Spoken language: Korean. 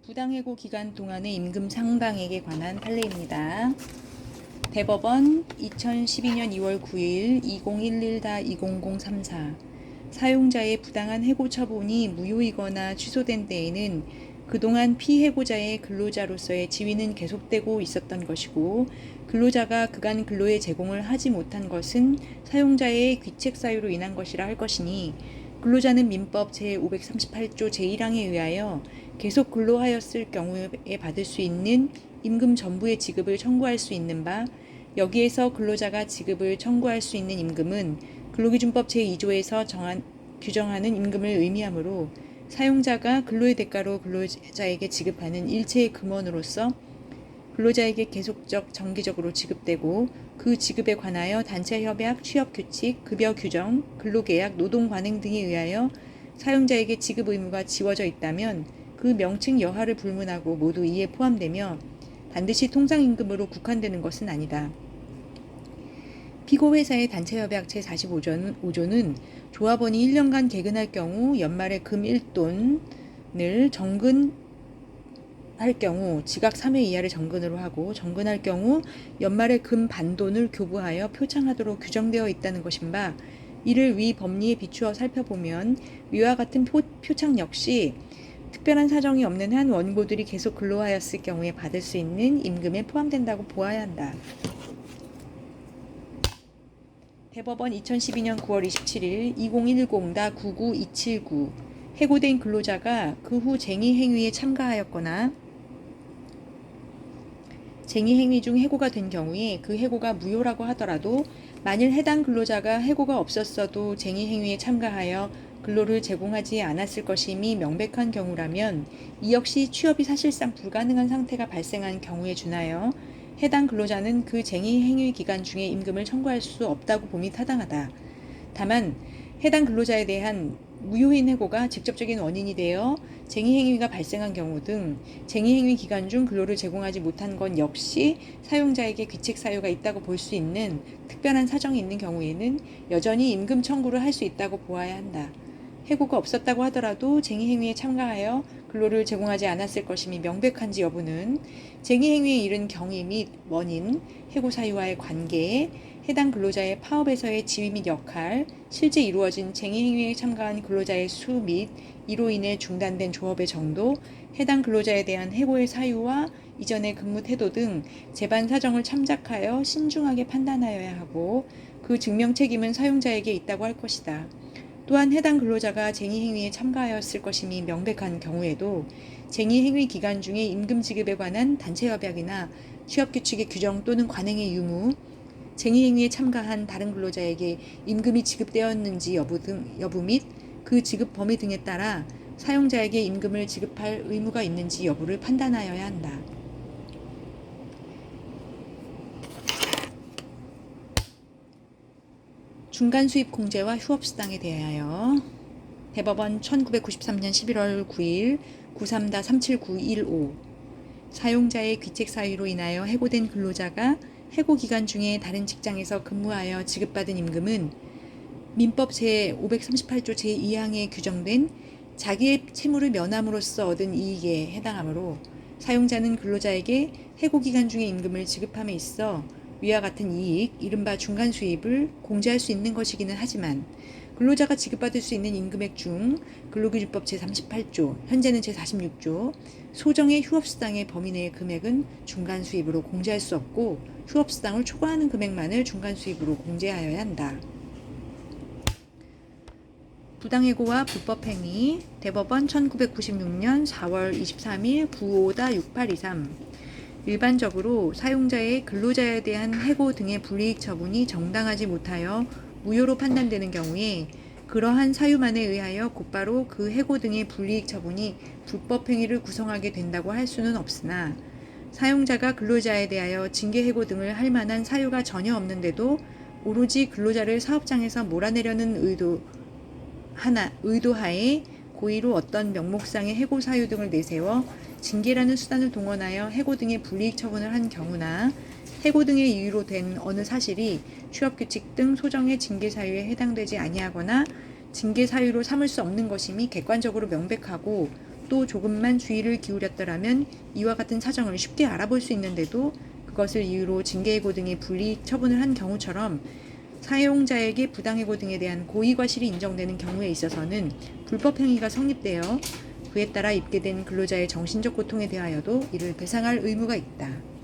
부당해고 기간 동안의 임금 상당액에 관한 판례입니다. 대법원 2012년 2월 9일 2011-2003 사용자의 부당한 해고 처분이 무효이거나 취소된 때에는 그동안 피해고자의 근로자로서의 지위는 계속되고 있었던 것이고, 근로자가 그간 근로의 제공을 하지 못한 것은 사용자의 귀책 사유로 인한 것이라 할 것이니, 근로자는 민법 제538조 제1항에 의하여 계속 근로하였을 경우에 받을 수 있는 임금 전부의 지급을 청구할 수 있는 바, 여기에서 근로자가 지급을 청구할 수 있는 임금은 근로기준법 제2조에서 규정하는 임금을 의미하므로, 사용자가 근로의 대가로 근로자에게 지급하는 일체의 금원으로서 근로자에게 계속적 정기적으로 지급되고, 그 지급에 관하여 단체협약, 취업규칙, 급여 규정, 근로계약, 노동관행 등에 의하여 사용자에게 지급 의무가 지워져 있다면 그 명칭 여하를 불문하고 모두 이에 포함되며 반드시 통상임금으로 국한되는 것은 아니다. 피고회사의 단체협약 제45조는 조합원이 1년간 개근할 경우 연말에 금 1돈을 정근할 경우 지각 3회 이하를 정근으로 하고, 정근할 경우 연말에 금 반돈을 교부하여 표창하도록 규정되어 있다는 것인 바, 이를 위 법리에 비추어 살펴보면 위와 같은 표창 역시 특별한 사정이 없는 한 원고들이 계속 근로하였을 경우에 받을 수 있는 임금에 포함된다고 보아야 한다. 대법원 2012년 9월 27일 2010-99279 해고된 근로자가 그 후 쟁의 행위에 참가하였거나 쟁의 행위 중 해고가 된 경우에 그 해고가 무효라고 하더라도, 만일 해당 근로자가 해고가 없었어도 쟁의 행위에 참가하여 근로를 제공하지 않았을 것임이 명백한 경우라면, 이 역시 취업이 사실상 불가능한 상태가 발생한 경우에 준하여 해당 근로자는 그 쟁의 행위 기간 중에 임금을 청구할 수 없다고 봄이 타당하다. 다만 해당 근로자에 대한 무효인 해고가 직접적인 원인이 되어 쟁의행위가 발생한 경우 등 쟁의행위 기간 중 근로를 제공하지 못한 건 역시 사용자에게 귀책 사유가 있다고 볼 수 있는 특별한 사정이 있는 경우에는 여전히 임금 청구를 할 수 있다고 보아야 한다. 해고가 없었다고 하더라도 쟁의행위에 참가하여 근로를 제공하지 않았을 것임이 명백한지 여부는 쟁의행위에 이른 경위 및 원인, 해고 사유와의 관계, 해당 근로자의 파업에서의 지위 및 역할, 실제 이루어진 쟁의행위에 참가한 근로자의 수 및 이로 인해 중단된 조업의 정도, 해당 근로자에 대한 해고의 사유와 이전의 근무 태도 등 재반 사정을 참작하여 신중하게 판단하여야 하고, 그 증명 책임은 사용자에게 있다고 할 것이다. 또한 해당 근로자가 쟁의행위에 참가하였을 것임이 명백한 경우에도 쟁의행위 기간 중에 임금 지급에 관한 단체협약이나 취업규칙의 규정 또는 관행의 유무, 쟁의행위에 참가한 다른 근로자에게 임금이 지급되었는지 여부 및 그 지급 범위 등에 따라 사용자에게 임금을 지급할 의무가 있는지 여부를 판단하여야 한다. 중간수입 공제와 휴업수당에 대하여 대법원 1993년 11월 9일 93-37915 사용자의 귀책 사유로 인하여 해고된 근로자가 해고 기간 중에 다른 직장에서 근무하여 지급받은 임금은 민법 제538조 제2항에 규정된 자기의 채무를 면함으로써 얻은 이익에 해당하므로, 사용자는 근로자에게 해고 기간 중에 임금을 지급함에 있어 위와 같은 이익, 이른바 중간 수입을 공제할 수 있는 것이기는 하지만, 근로자가 지급받을 수 있는 임금액 중 근로기준법 제38조, 현재는 제46조 소정의 휴업수당의 범위 내의 금액은 중간 수입으로 공제할 수 없고, 휴업수당을 초과하는 금액만을 중간 수입으로 공제하여야 한다. 부당해고와 불법행위 대법원 1996년 4월 23일 95-6823 일반적으로 사용자의 근로자에 대한 해고 등의 불이익 처분이 정당하지 못하여 무효로 판단되는 경우에, 그러한 사유만에 의하여 곧바로 그 해고 등의 불이익 처분이 불법행위를 구성하게 된다고 할 수는 없으나, 사용자가 근로자에 대하여 징계해고 등을 할 만한 사유가 전혀 없는데도 오로지 근로자를 사업장에서 몰아내려는 의도하에 고의로 어떤 명목상의 해고 사유 등을 내세워 징계라는 수단을 동원하여 해고 등의 불이익 처분을 한 경우나, 해고 등의 이유로 된 어느 사실이 취업규칙 등 소정의 징계 사유에 해당되지 아니하거나 징계 사유로 삼을 수 없는 것임이 객관적으로 명백하고 또 조금만 주의를 기울였더라면 이와 같은 사정을 쉽게 알아볼 수 있는데도 그것을 이유로 징계해고 등의 불이익 처분을 한 경우처럼 사용자에게 부당해고 등에 대한 고의과실이 인정되는 경우에 있어서는 불법행위가 성립되어 그에 따라 입게 된 근로자의 정신적 고통에 대하여도 이를 배상할 의무가 있다.